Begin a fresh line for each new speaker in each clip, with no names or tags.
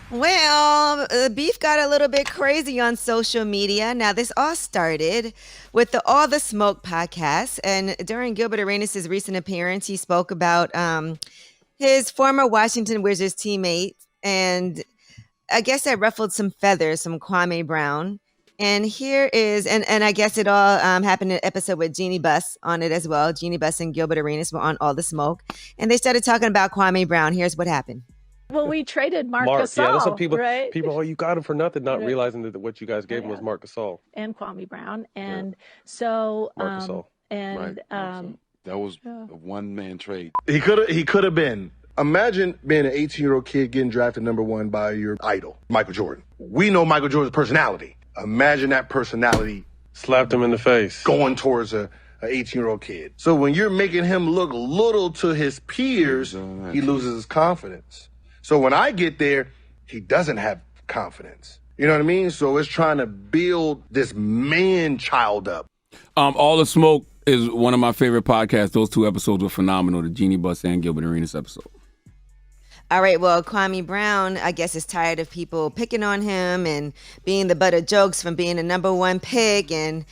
Well, beef got a little bit crazy on social media. Now, this all started with the All the Smoke podcast. And during Gilbert Arenas' recent appearance, he spoke about his former Washington Wizards teammate. And I guess that ruffled some feathers from Kwame Brown. And here is, and I guess it all happened in an episode with Jeannie Buss on it as well. Jeannie Buss and Gilbert Arenas were on All the Smoke. And they started talking about Kwame Brown. Here's what happened.
Well, we traded Mark Gasol,
yeah, that's what people,
right?
oh, you got him for nothing, not realizing that what you guys gave him was Mark Gasol.
And Kwame Brown. And so,
Mark Gasol.
and
that was a one-man trade.
He could have been. Imagine being an 18-year-old kid getting drafted #1 by your idol, Michael Jordan. We know Michael Jordan's personality. Imagine that personality
slapped him in the face
going towards a 18-year-old kid. So when you're making him look little to his peers, he loses his confidence. So when I get there, he doesn't have confidence. You know what I mean? So it's trying to build this man-child up.
All the Smoke is one of my favorite podcasts. Those two episodes were phenomenal, the Jeannie Buss and Gilbert Arenas episode.
All right, well, Kwame Brown, I guess, is tired of people picking on him and being the butt of jokes from being a #1 pick. And,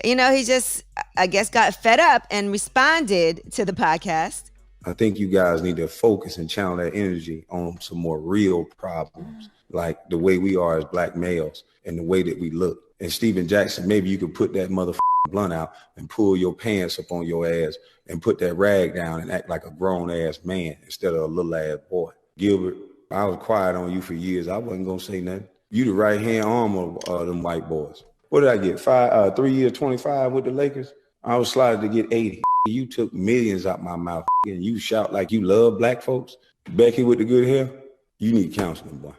he just, I guess, got fed up and responded to the podcast.
I think you guys need to focus and channel that energy on some more real problems, like the way we are as black males and the way that we look. And Steven Jackson, maybe you could put that motherfucking blunt out and pull your pants up on your ass and put that rag down and act like a grown-ass man instead of a little-ass boy. Gilbert, I was quiet on you for years. I wasn't going to say nothing. You the right-hand arm of them white boys. What did I get? 3 years, 25 with the Lakers? I was slotted to get 80. You took millions out my mouth and you shout like you love black folks. Becky with the good hair, you need counseling, boy.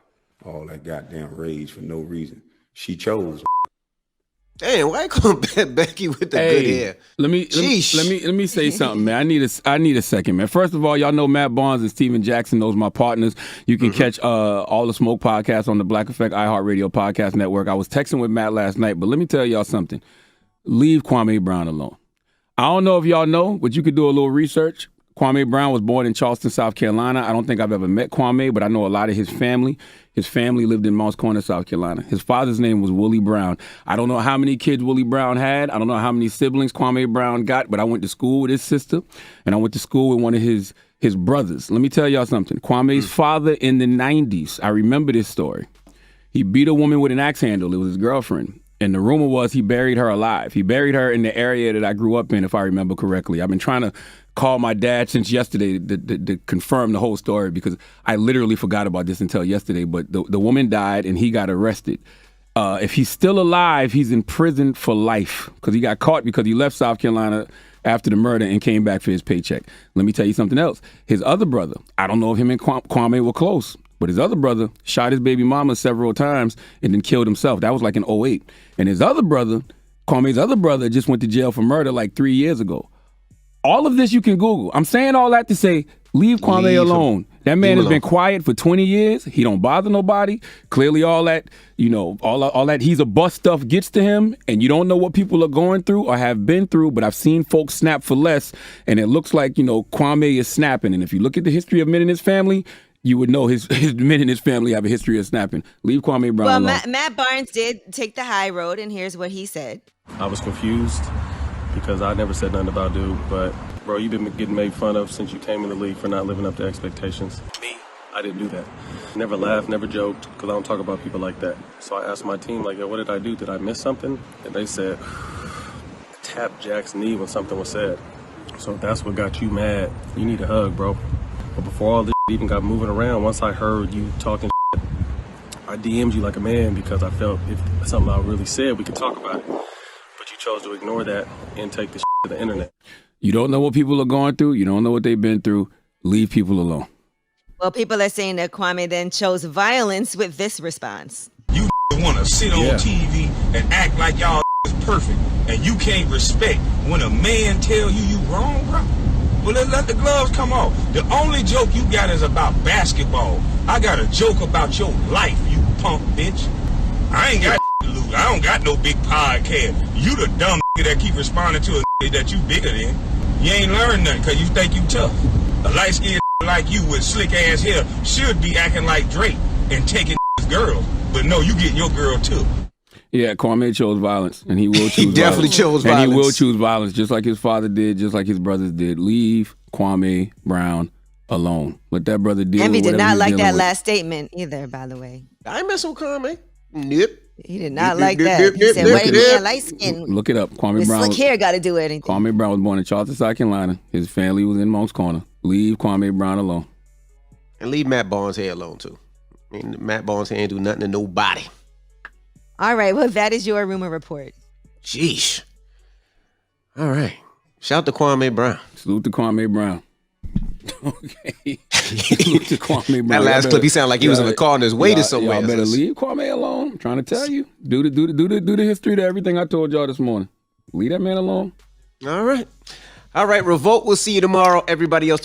All that goddamn rage for no reason. She chose.
Damn, why you call Becky with the good hair?
Let me say something, man. I need a second, man. First of all, y'all know Matt Barnes and Steven Jackson. Those are my partners. You can catch All the Smoke podcast on the Black Effect iHeartRadio podcast network. I was texting with Matt last night, but let me tell y'all something. Leave Kwame Brown alone. I don't know if y'all know, but you could do a little research. Kwame Brown was born in Charleston, South Carolina. I don't think I've ever met Kwame, but I know a lot of his family. His family lived in Mounts Corner, South Carolina. His father's name was Willie Brown. I don't know how many kids Willie Brown had. I don't know how many siblings Kwame Brown got, but I went to school with his sister, and I went to school with one of his brothers. Let me tell y'all something. Kwame's father in the 90s, I remember this story. He beat a woman with an axe handle. It was his girlfriend. And the rumor was he buried her alive. He buried her in the area that I grew up in, if I remember correctly. I've been trying to call my dad since yesterday to confirm the whole story because I literally forgot about this until yesterday. But the woman died and he got arrested. If he's still alive, he's in prison for life because he got caught because he left South Carolina after the murder and came back for his paycheck. Let me tell you something else. His other brother, I don't know if him and Kwame were close, but his other brother shot his baby mama several times and then killed himself. That was like in '08. And his other brother, Kwame's other brother, just went to jail for murder like 3 years ago. All of this you can Google. I'm saying all that to say, leave Kwame alone. That man has been quiet for 20 years. He don't bother nobody. Clearly all that, all that he's a bust stuff gets to him, and you don't know what people are going through or have been through, but I've seen folks snap for less, and it looks like, Kwame is snapping. And if you look at the history of men in his family, you would know his men in his family have a history of snapping. Leave Kwame Brown alone.
Matt Barnes did take the high road, and here's what he said.
I was confused because I never said nothing about dude, but bro, you've been getting made fun of since you came in the league for not living up to expectations. Me, I didn't do that. Never laughed, never joked, because I don't talk about people like that. So I asked my team, like, yo, what did I do? Did I miss something? And they said, tap Jack's knee when something was said. So if that's what got you mad, you need a hug, bro. But before all this even got moving around, once I heard you talking shit, I DM'd you like a man because I felt if something I really said, we could talk about it. But you chose to ignore that and take the shit to the internet.
You don't know what people are going through. You don't know what they've been through. Leave people alone.
Well, people are saying that Kwame then chose violence with this response.
You want to sit on TV and act like y'all is perfect, and you can't respect when a man tell you wrong, bro. Well, let the gloves come off. The only joke you got is about basketball. I got a joke about your life, you punk bitch. I ain't got to lose. I don't got no big podcast. You the dumb that keep responding to a that you bigger than. You ain't learned nothing because you think you tough. A light-skinned like you with slick ass hair should be acting like Drake and taking girls, but no, you getting your girl too.
Yeah, Kwame chose violence, and he will choose
He definitely
violence.
chose
And
violence.
he will choose violence, just like his father did, just like his brothers did. Leave Kwame Brown alone. Let that brother deal
Envy
with
did
whatever
not
he's
like
dealing
that
with.
last statement either, by the way.
I ain't messing with Kwame. Nip.
He did not
Nip,
like
nip,
that.
nip,
He
nip,
said,
nip,
what do you
nip.
mean, light skin
Look it up. Kwame
with
Brown.
slick hair got to do anything?
Kwame Brown was born in Charleston, South Carolina. His family was in Monk's Corner. Leave Kwame Brown alone.
And leave Matt Barnes' hair alone, too. I mean, Matt Barnes' hair ain't do nothing to nobody.
All right, well, that is your rumor report.
Sheesh. All right. Shout out to Kwame Brown.
Salute to Kwame Brown. Okay. Salute to Kwame Brown.
That last clip, he sounded like he was in the car on his way to somewhere.
Y'all better leave Kwame alone. I'm trying to tell you. Do the history to everything I told y'all this morning. Leave that man alone.
All right. All right, Revolt. We'll see you tomorrow. Everybody else,